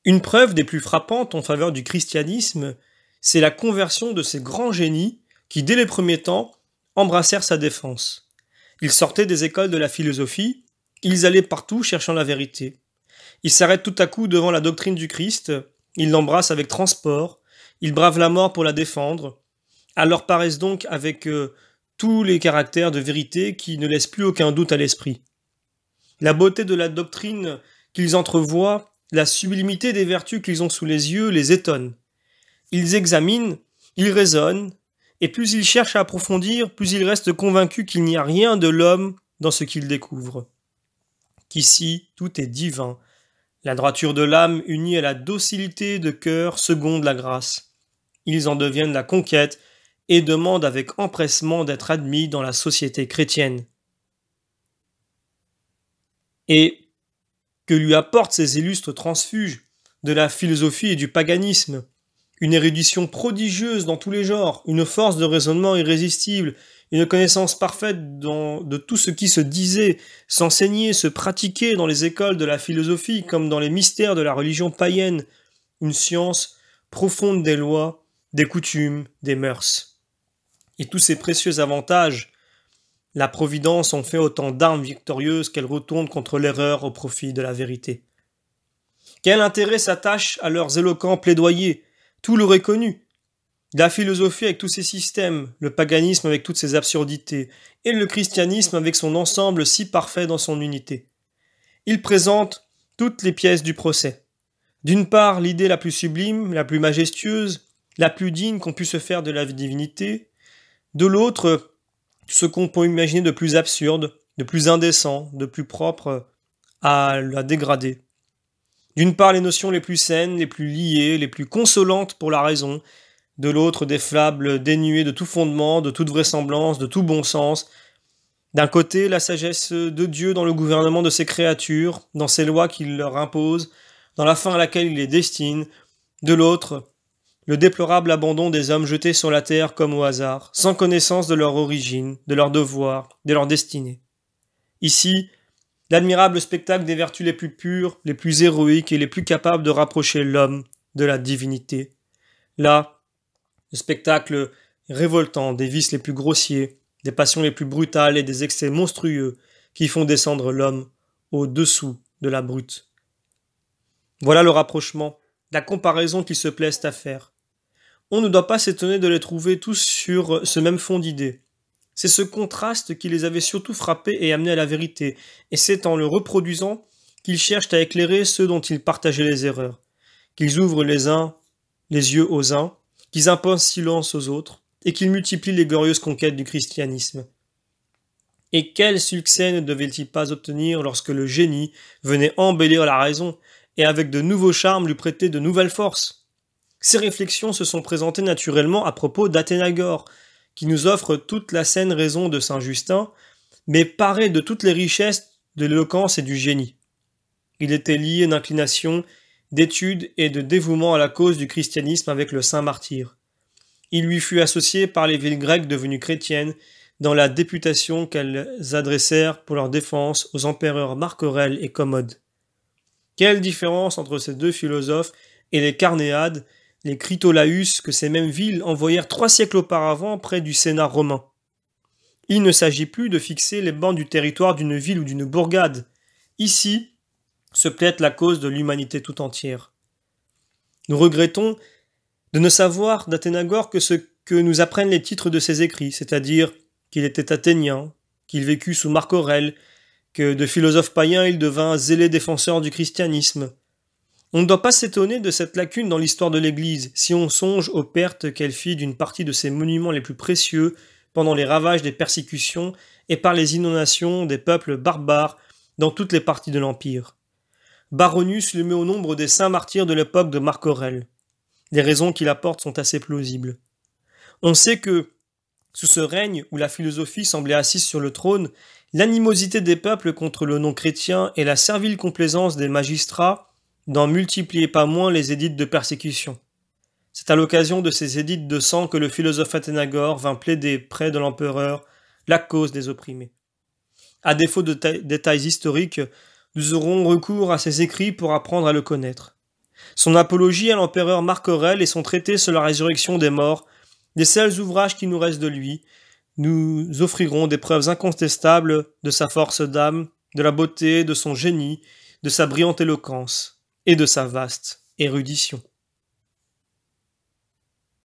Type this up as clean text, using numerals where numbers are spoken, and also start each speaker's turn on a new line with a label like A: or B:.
A: Une preuve des plus frappantes en faveur du christianisme, c'est la conversion de ces grands génies qui, dès les premiers temps, embrassèrent sa défense. Ils sortaient des écoles de la philosophie, ils allaient partout cherchant la vérité. Ils s'arrêtent tout à coup devant la doctrine du Christ, ils l'embrassent avec transport, ils bravent la mort pour la défendre, alors paraissent donc avec tous les caractères de vérité qui ne laissent plus aucun doute à l'esprit. La beauté de la doctrine qu'ils entrevoient, la sublimité des vertus qu'ils ont sous les yeux les étonne. Ils examinent, ils raisonnent, et plus ils cherchent à approfondir, plus ils restent convaincus qu'il n'y a rien de l'homme dans ce qu'ils découvrent. Qu'ici, tout est divin. La droiture de l'âme unie à la docilité de cœur seconde la grâce. Ils en deviennent la conquête et demandent avec empressement d'être admis dans la société chrétienne. Et que lui apportent ces illustres transfuges de la philosophie et du paganisme? Une érudition prodigieuse dans tous les genres, une force de raisonnement irrésistible, une connaissance parfaite de tout ce qui se disait, s'enseignait, se pratiquait dans les écoles de la philosophie comme dans les mystères de la religion païenne, une science profonde des lois, des coutumes, des mœurs. Et tous ces précieux avantages, la Providence en fait autant d'armes victorieuses qu'elle retourne contre l'erreur au profit de la vérité. Quel intérêt s'attache à leurs éloquents plaidoyers? Tout l'aurait connu. La philosophie avec tous ses systèmes, le paganisme avec toutes ses absurdités, et le christianisme avec son ensemble si parfait dans son unité. Ils présentent toutes les pièces du procès. D'une part, l'idée la plus sublime, la plus majestueuse, la plus digne qu'on puisse se faire de la divinité. De l'autre, ce qu'on peut imaginer de plus absurde, de plus indécent, de plus propre à la dégrader. D'une part, les notions les plus saines, les plus liées, les plus consolantes pour la raison. De l'autre, des fables dénuées de tout fondement, de toute vraisemblance, de tout bon sens. D'un côté, la sagesse de Dieu dans le gouvernement de ses créatures, dans ses lois qu'il leur impose, dans la fin à laquelle il les destine. De l'autre, le déplorable abandon des hommes jetés sur la terre comme au hasard, sans connaissance de leur origine, de leurs devoirs, de leur destinée. Ici, l'admirable spectacle des vertus les plus pures, les plus héroïques et les plus capables de rapprocher l'homme de la divinité. Là, le spectacle révoltant des vices les plus grossiers, des passions les plus brutales et des excès monstrueux qui font descendre l'homme au-dessous de la brute. Voilà le rapprochement, la comparaison qu'ils se plaisent à faire. On ne doit pas s'étonner de les trouver tous sur ce même fond d'idées. C'est ce contraste qui les avait surtout frappés et amenés à la vérité, et c'est en le reproduisant qu'ils cherchent à éclairer ceux dont ils partageaient les erreurs, qu'ils ouvrent les uns les yeux aux uns, qu'ils imposent silence aux autres, et qu'ils multiplient les glorieuses conquêtes du christianisme. Et quel succès ne devait-il pas obtenir lorsque le génie venait embellir la raison, et avec de nouveaux charmes lui prêter de nouvelles forces? Ces réflexions se sont présentées naturellement à propos d'Athénagore, qui nous offre toute la saine raison de saint Justin, mais paré de toutes les richesses de l'éloquence et du génie. Il était lié d'inclination, d'étude et de dévouement à la cause du christianisme avec le saint martyr. Il lui fut associé par les villes grecques devenues chrétiennes dans la députation qu'elles adressèrent pour leur défense aux empereurs Marc Aurèle et Commode. Quelle différence entre ces deux philosophes et les Carnéades, les Critolaüs que ces mêmes villes envoyèrent 3 siècles auparavant près du Sénat romain. Il ne s'agit plus de fixer les bancs du territoire d'une ville ou d'une bourgade. Ici se plaide la cause de l'humanité tout entière. Nous regrettons de ne savoir d'Athénagore que ce que nous apprennent les titres de ses écrits, c'est-à-dire qu'il était athénien, qu'il vécut sous Marc Aurèle, que de philosophe païen il devint zélé défenseur du christianisme. On ne doit pas s'étonner de cette lacune dans l'histoire de l'Église, si on songe aux pertes qu'elle fit d'une partie de ses monuments les plus précieux pendant les ravages des persécutions et par les inondations des peuples barbares dans toutes les parties de l'Empire. Baronius le met au nombre des saints martyrs de l'époque de Marc Aurèle. Les raisons qu'il apporte sont assez plausibles. On sait que, sous ce règne où la philosophie semblait assise sur le trône, l'animosité des peuples contre le non chrétien et la servile complaisance des magistrats n'en multipliaient pas moins les édits de persécution. C'est à l'occasion de ces édits de sang que le philosophe Athénagore vint plaider près de l'empereur la cause des opprimés. À défaut de détails historiques, nous aurons recours à ces écrits pour apprendre à le connaître. Son apologie à l'empereur Marc Aurèle et son traité sur la résurrection des morts, des seuls ouvrages qui nous restent de lui, nous offriront des preuves incontestables de sa force d'âme, de la beauté de son génie, de sa brillante éloquence et de sa vaste érudition.